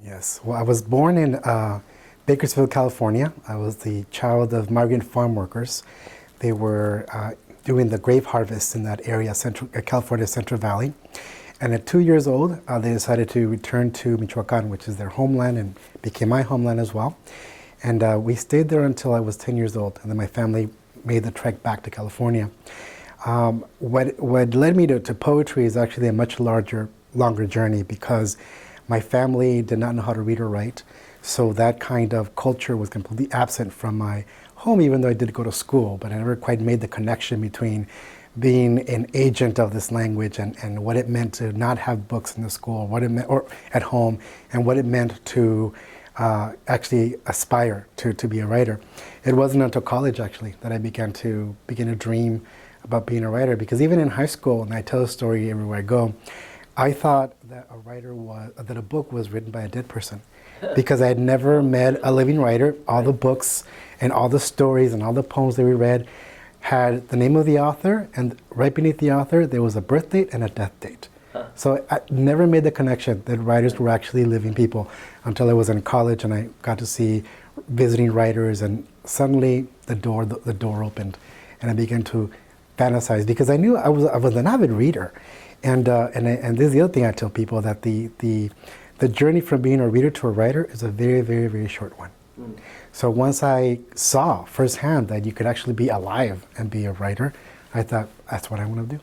Yes. Well, I was born in Bakersfield, California. I was the child of migrant farm workers. They were doing the grape harvest in that area, California Central Valley. And at 2 years old, they decided to return to Michoacan, which is their homeland and became my homeland as well. And we stayed there until I was 10 years old. And then my family made the trek back to California. What led me to poetry is actually a much longer journey, because my family did not know how to read or write. So that kind of culture was completely absent from my home, even though I did go to school. But I never quite made the connection between being an agent of this language and what it meant to not have books in the school, what it meant, or at home, and what it meant to actually aspire to be a writer. It wasn't until college, actually, that I began to dream about being a writer, because even in high school, and I tell a story everywhere I go, I thought that a book was written by a dead person, because I had never met a living writer. All the books and all the stories and all the poems that we read had the name of the author, and right beneath the author there was a birth date and a death date. So I never made the connection that writers were actually living people until I was in college and I got to see visiting writers, and suddenly the door opened and I began to fantasize, because I knew I was an avid reader. And this is the other thing I tell people, that the journey from being a reader to a writer is a very, very, very short one. So once I saw firsthand that you could actually be alive and be a writer, I thought, that's what I want to do.